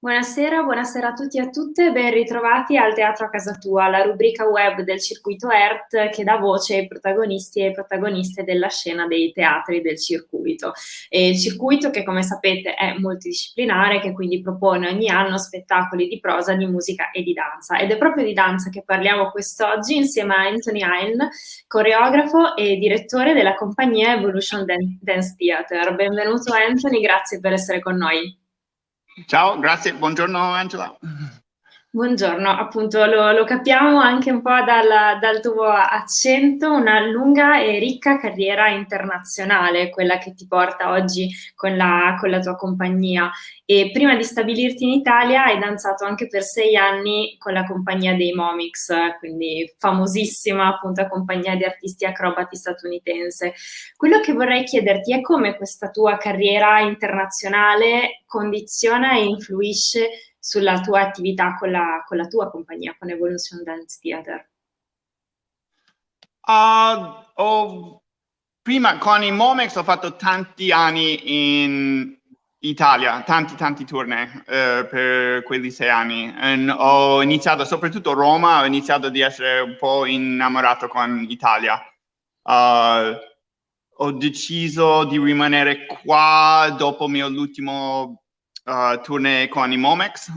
Buonasera, buonasera a tutti e a tutte, ben ritrovati al Teatro a Casa Tua, la rubrica web del circuito ERT che dà voce ai protagonisti e protagoniste della scena dei teatri del circuito. E il circuito che, come sapete, è multidisciplinare, che quindi propone ogni anno spettacoli di prosa, di musica e di danza. Ed è proprio di danza che parliamo quest'oggi insieme a Anthony Hine, coreografo e direttore della compagnia Evolution Dance Theatre. Benvenuto Anthony, grazie per essere con noi. Ciao, grazie, buongiorno Angela. Buongiorno, appunto lo capiamo anche un po' dal tuo accento, una lunga e ricca carriera internazionale, quella che ti porta oggi con la tua compagnia. E prima di stabilirti in Italia hai danzato anche per 6 anni con la compagnia dei Momix, quindi famosissima appunto compagnia di artisti acrobati statunitense. Quello che vorrei chiederti è come questa tua carriera internazionale condiziona e influisce sulla tua attività con la tua compagnia, con Evolution Dance Theatre. Prima con i Momex ho fatto tanti anni in Italia, tanti tournée per quelli 6 anni. Ho iniziato, soprattutto a Roma, ho iniziato di essere un po' innamorato con Italia. Ho deciso di rimanere qua dopo l'ultimo tournée con i Momex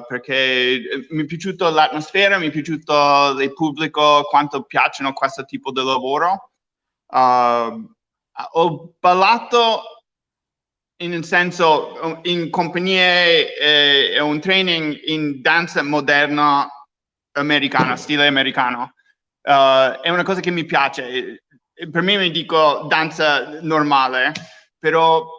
perché mi è piaciuta l'atmosfera, mi è piaciuto il pubblico, quanto piacciono questo tipo di lavoro. Ho ballato in un senso in compagnie e un training in danza moderna americana, stile americano. È una cosa che mi piace. Per me mi dico danza normale, però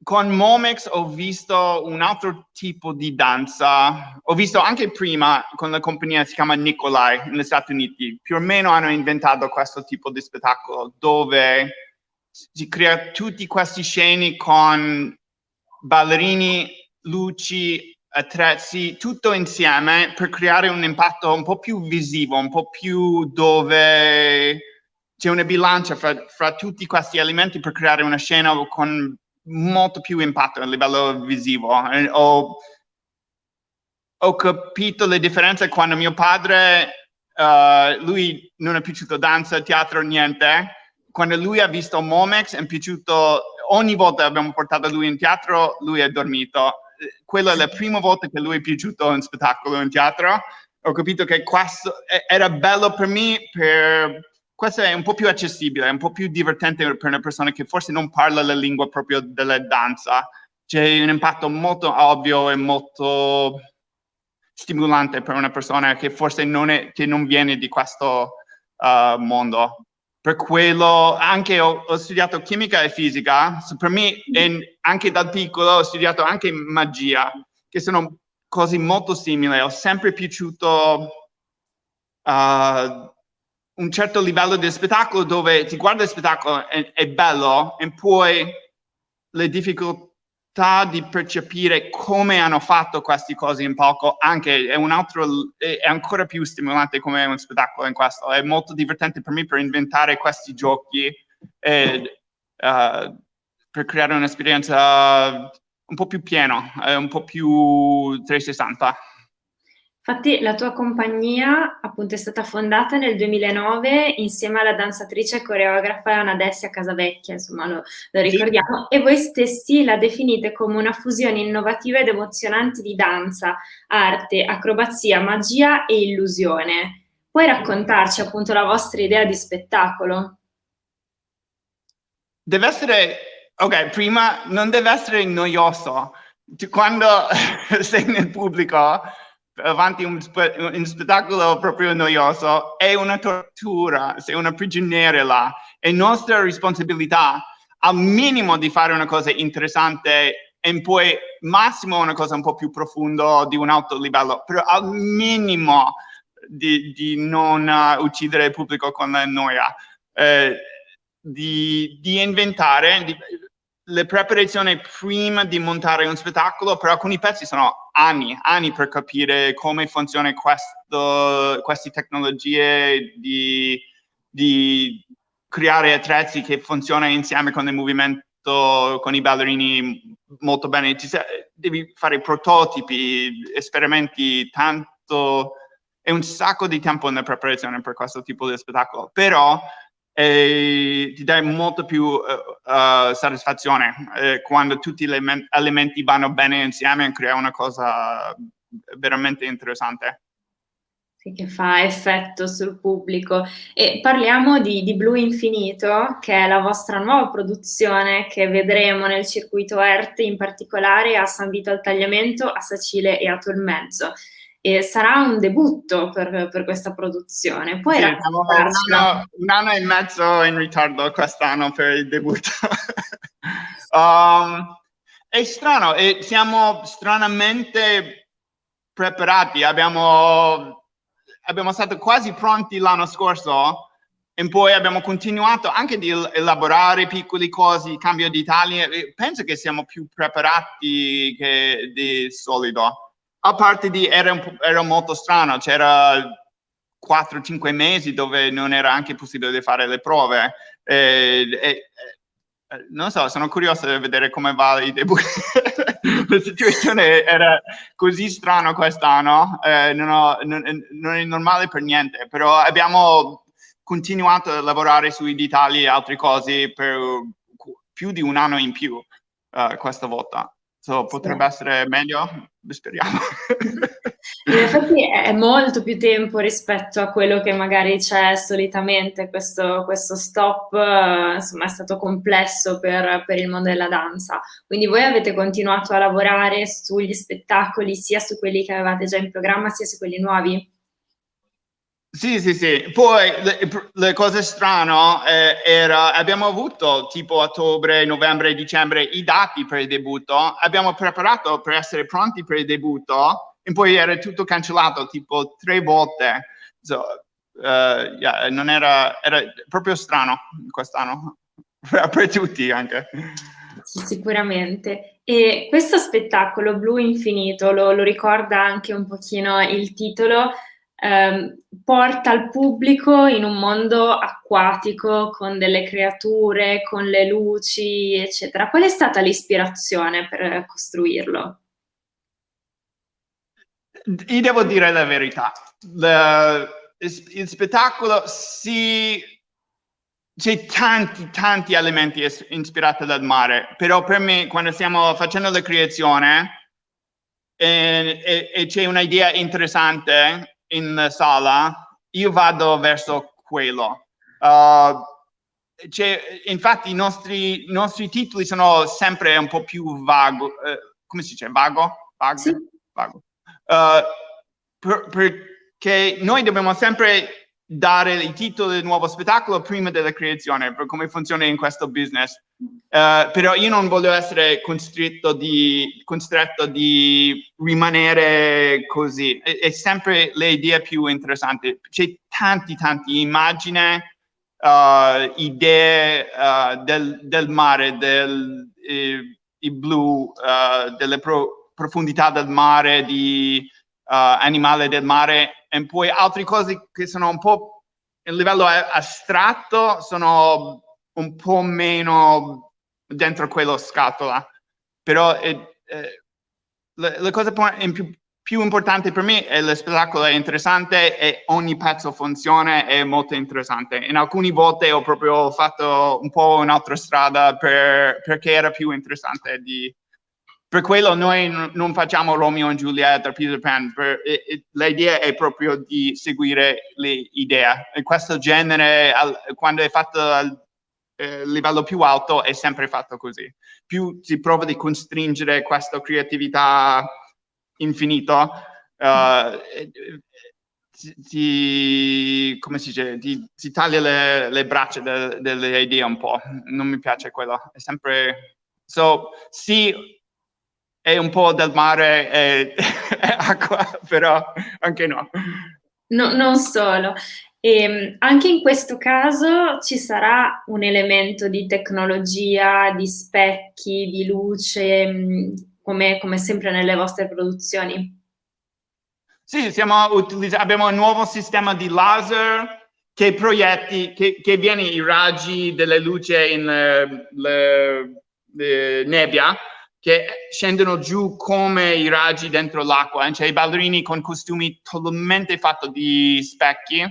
con Momex ho visto un altro tipo di danza. Ho visto anche prima con la compagnia si chiama Nicolai negli Stati Uniti. Più o meno hanno inventato questo tipo di spettacolo dove si crea tutti questi sceni con ballerini, luci, attrezzi, tutto insieme per creare un impatto un po' più visivo, un po' più dove c'è una bilancia fra tutti questi elementi per creare una scena con molto più impatto a livello visivo. Ho capito le differenze quando mio padre, lui non è piaciuto danza, teatro, niente. Quando lui ha visto Momex è piaciuto, ogni volta abbiamo portato lui in teatro, lui è dormito. Quella è la prima volta che lui è piaciuto in spettacolo in teatro. Ho capito che questo era bello per me, questo è un po' più accessibile, è un po' più divertente per una persona che forse non parla la lingua proprio della danza. C'è un impatto molto ovvio e molto stimolante per una persona che forse che non viene di questo mondo. Per quello anche ho studiato chimica e fisica, per me anche dal piccolo ho studiato anche magia, che sono cose molto simili. Ho sempre piaciuto un certo livello di spettacolo dove ti guarda il spettacolo, è bello, e poi le difficoltà di percepire come hanno fatto queste cose in palco anche è ancora più stimolante come un spettacolo in questo. È molto divertente per me per inventare questi giochi e per creare un'esperienza un po' più piena, un po' più 360. Infatti la tua compagnia appunto è stata fondata nel 2009 insieme alla danzatrice e coreografa Anadessia Casavecchia, insomma lo ricordiamo, e voi stessi la definite come una fusione innovativa ed emozionante di danza, arte, acrobazia, magia e illusione. Puoi raccontarci appunto la vostra idea di spettacolo? Deve essere, ok, prima non deve essere noioso. Quando sei nel pubblico avanti un spettacolo proprio noioso, è una tortura, sei una prigioniera là. È nostra responsabilità al minimo di fare una cosa interessante e poi massimo una cosa un po' più profonda di un alto livello, però al minimo di non uccidere il pubblico con la noia. Di inventare le preparazioni prima di montare un spettacolo. Per alcuni pezzi sono anni per capire come funziona queste tecnologie di creare attrezzi che funzionano insieme con il movimento tutto con i ballerini molto bene, devi fare prototipi, esperimenti, tanto, è un sacco di tempo nella preparazione per questo tipo di spettacolo, però ti dà molto più soddisfazione quando tutti gli elementi vanno bene insieme e crea una cosa veramente interessante. Sì, che fa effetto sul pubblico. E parliamo di Blu Infinito, che è la vostra nuova produzione che vedremo nel circuito ERT, in particolare a San Vito al Tagliamento, a Sacile e a Tolmezzo. E sarà un debutto per questa produzione. Puoi Sì, raccontarcela? un anno e mezzo in ritardo quest'anno per il debutto. È strano, e siamo stranamente preparati. Abbiamo stato quasi pronti l'anno scorso e poi abbiamo continuato anche di elaborare piccole cose, cambio di Italia. Penso che siamo più preparati che di solito. A parte era molto strano, c'era 4-5 mesi dove non era anche possibile fare le prove. Non so, sono curioso di vedere come va i debut. La situazione era così strana quest'anno, non è normale per niente, però abbiamo continuato a lavorare sui dettagli e altre cose per più di un anno in più questa volta. Potrebbe essere meglio, speriamo. In effetti è molto più tempo rispetto a quello che magari c'è solitamente, questo stop insomma è stato complesso per il mondo della danza, quindi voi avete continuato a lavorare sugli spettacoli sia su quelli che avevate già in programma sia su quelli nuovi? Sì. Poi le cose strane era, abbiamo avuto tipo ottobre, novembre, dicembre i dati per il debutto, abbiamo preparato per essere pronti per il debutto e poi era tutto cancellato tipo 3 volte. Non era proprio strano quest'anno, per tutti anche. Sì, sicuramente. E questo spettacolo Blu Infinito, lo ricorda anche un pochino il titolo, porta il pubblico in un mondo acquatico con delle creature, con le luci, eccetera. Qual è stata l'ispirazione per costruirlo? Io devo dire la verità. Il spettacolo c'è tanti elementi ispirati dal mare, però per me quando stiamo facendo la creazione e c'è un'idea interessante in sala, io vado verso quello. Infatti i nostri titoli sono sempre un po' più vago, come si dice? Vago? Sì. Vago. Perché noi dobbiamo sempre dare i titoli del nuovo spettacolo prima della creazione, per come funziona in questo business. Però io non voglio essere costretto di rimanere così. È sempre l'idea più interessante. C'è tanti immagini, idee del mare, il blu, delle profondità del mare, di animale del mare, e poi altre cose che sono un po' a livello astratto, sono un po' meno dentro quella scatola. Però la cosa più importante per me è lo spettacolo è interessante e ogni pezzo funziona, è molto interessante. In alcune volte ho proprio fatto un po' un'altra strada perché era più interessante per quello noi non facciamo Romeo e Giulietta o Peter Pan, l'idea è proprio di seguire le idee. E questo genere, quando è fatto al livello più alto, è sempre fatto così. Più si prova di costringere questa creatività infinita, come si dice, si taglia le braccia delle idee un po'. Non mi piace quello. È sempre... sì, è un po' del mare e acqua, però anche no. Non solo. Anche in questo caso ci sarà un elemento di tecnologia, di specchi, di luce, come sempre nelle vostre produzioni? Sì, abbiamo un nuovo sistema di laser che viene i raggi delle luci in nebbia, che scendono giù come i raggi dentro l'acqua. C'è i ballerini con costumi totalmente fatti di specchi,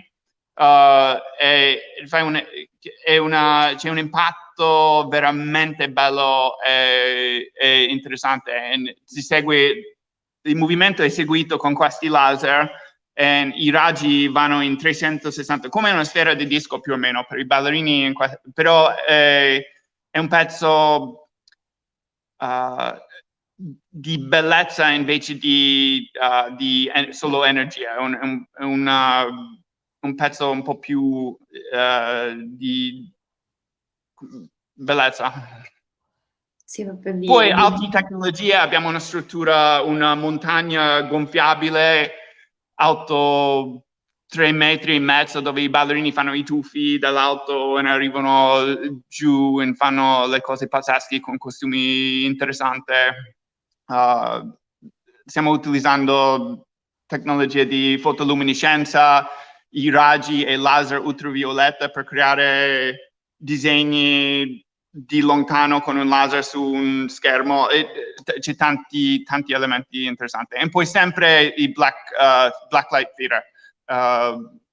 e c'è un impatto veramente bello e interessante. Il movimento è seguito con questi laser e i raggi vanno in 360, come una sfera di disco più o meno per i ballerini, però è un pezzo di bellezza invece di solo energia. È un pezzo un po' più di bellezza. Sì, Poi altre tecnologie, abbiamo una struttura, una montagna gonfiabile alto 3,5 metri, dove i ballerini fanno i tuffi dall'alto e arrivano giù e fanno le cose pazzesche con costumi interessanti. Stiamo utilizzando tecnologie di fotoluminescenza, i raggi e laser ultravioletta per creare disegni di lontano con un laser su un schermo. C'è tanti elementi interessanti. E poi sempre i Black Light Theater,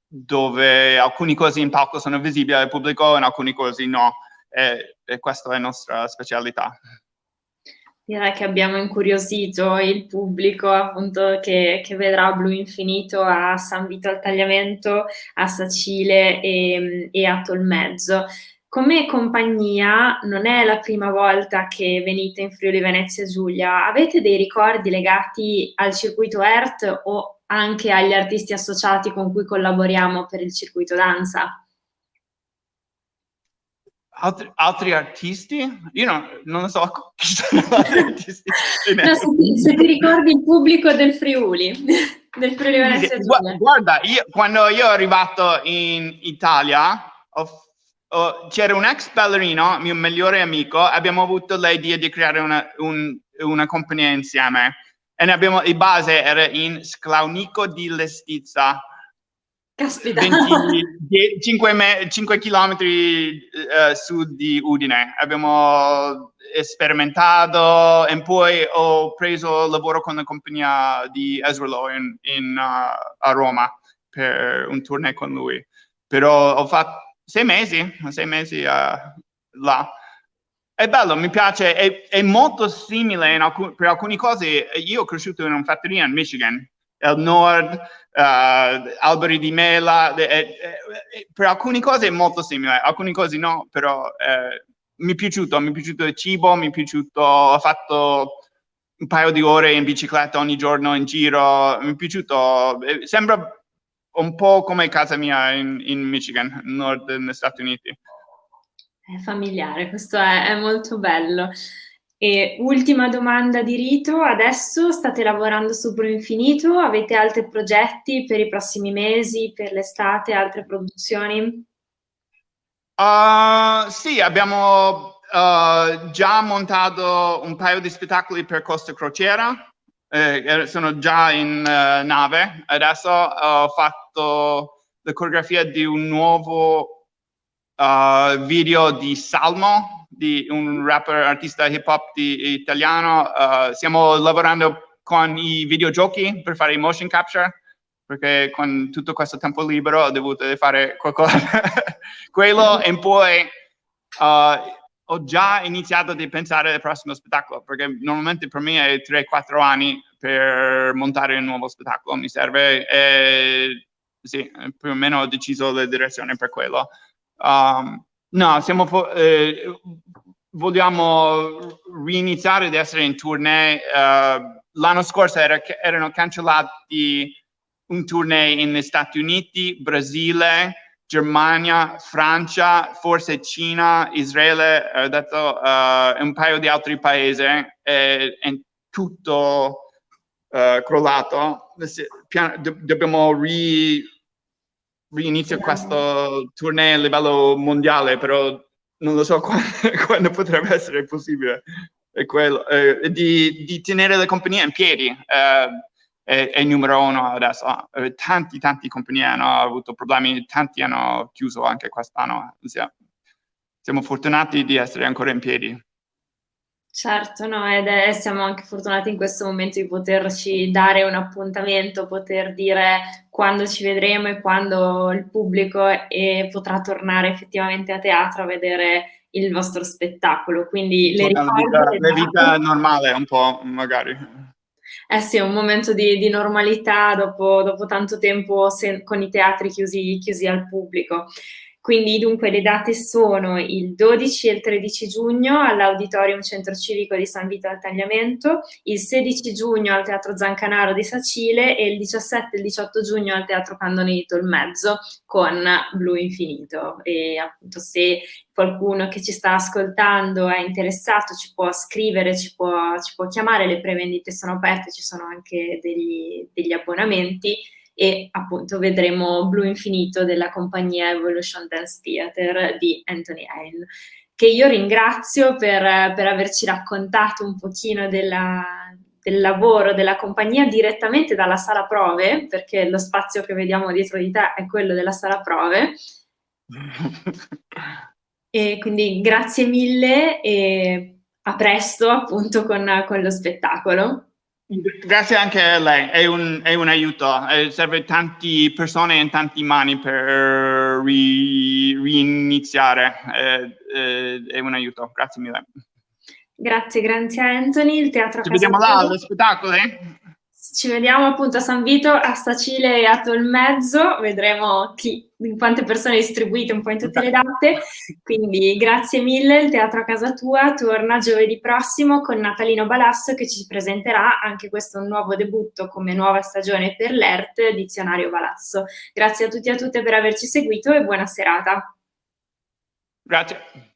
dove alcune cose in palco sono visibili al pubblico e alcune cose no. E questa è la nostra specialità. Direi che abbiamo incuriosito il pubblico, appunto, che vedrà Blu Infinito a San Vito al Tagliamento, a Sacile e a Tolmezzo. Come compagnia non è la prima volta che venite in Friuli Venezia Giulia. Avete dei ricordi legati al circuito ERT o anche agli artisti associati con cui collaboriamo per il circuito danza? Altri artisti? Io non lo so chi sono altri artisti. No, se ti ricordi il pubblico del Friuli, del Friuli Venezia Giulia. Guarda, quando io ero arrivato in Italia, c'era un ex ballerino, mio migliore amico, abbiamo avuto l'idea di creare una compagnia insieme. E il base era in Sclaunico di Lestizza. Caspita. 5 chilometri sud di Udine. Abbiamo sperimentato e poi ho preso lavoro con la compagnia di Ezra Lowe a Roma per un tournée con lui. Però ho fatto 6 mesi là. È bello, mi piace, è molto simile per alcune cose. Io ho cresciuto in una fattoria in Michigan, al nord, alberi di mela, per alcune cose è molto simile, alcune cose no, però mi è piaciuto il cibo, ho fatto un paio di ore in bicicletta ogni giorno in giro, mi è piaciuto, sembra un po' come casa mia in Michigan, nord negli Stati Uniti. È familiare, questo è molto bello. E ultima domanda di rito, adesso state lavorando su Blu Infinito? Avete altri progetti per i prossimi mesi, per l'estate, altre produzioni? Sì, abbiamo già montato un paio di spettacoli per Costa Crociera, sono già in nave. Adesso ho fatto la coreografia di un nuovo video di Salmo, di un rapper artista hip hop italiano. Stiamo lavorando con i videogiochi per fare i motion capture, perché con tutto questo tempo libero ho dovuto fare qualcosa. Quello, e poi ho già iniziato a pensare al prossimo spettacolo, perché normalmente per me è 3-4 anni per montare un nuovo spettacolo, mi serve, sì, più o meno ho deciso la direzione per quello. No, vogliamo riniziare ad essere in tournée. L'anno scorso erano cancellati un tournée negli Stati Uniti, Brasile, Germania, Francia, forse Cina, Israele, ho detto un paio di altri paesi, è tutto crollato. Dobbiamo reinizio questo tournée a livello mondiale, però non lo so quando potrebbe essere possibile. È quello, di tenere la compagnia in piedi è il numero uno adesso. Tanti compagnie hanno avuto problemi, tanti hanno chiuso anche quest'anno. Siamo fortunati di essere ancora in piedi. Certo, no, siamo anche fortunati in questo momento di poterci dare un appuntamento, poter dire quando ci vedremo e quando il pubblico potrà tornare effettivamente a teatro a vedere il vostro spettacolo. Quindi le ricordo le La vita date. normale un po', magari. Eh sì, è un momento di normalità dopo tanto tempo con i teatri chiusi al pubblico. Quindi dunque le date sono il 12 e il 13 giugno all'Auditorium Centro Civico di San Vito al Tagliamento, il 16 giugno al Teatro Zancanaro di Sacile e il 17 e il 18 giugno al Teatro Candone di Tolmezzo con Blu Infinito. E appunto se qualcuno che ci sta ascoltando è interessato ci può scrivere, ci può chiamare, le prevendite sono aperte, ci sono anche degli abbonamenti e appunto vedremo Blu Infinito della compagnia Evolution Dance Theatre di Anthony Hale, che io ringrazio per averci raccontato un pochino del lavoro della compagnia direttamente dalla sala prove, perché lo spazio che vediamo dietro di te è quello della sala prove. E quindi grazie mille e a presto appunto con lo spettacolo. Grazie anche a lei, è un aiuto, serve tante persone in tante mani per riniziare, è un aiuto, grazie mille. Grazie a Anthony, il Teatro a Ci Casa vediamo là Tua. allo spettacolo, Ci vediamo appunto a San Vito, a Sacile e a Tolmezzo, vedremo quante persone distribuite un po' in tutte le date, quindi grazie mille, il Teatro a Casa Tua torna giovedì prossimo con Natalino Balasso che ci presenterà anche questo nuovo debutto come nuova stagione per l'ERT, Dizionario Balasso. Grazie a tutti e a tutte per averci seguito e buona serata. Grazie.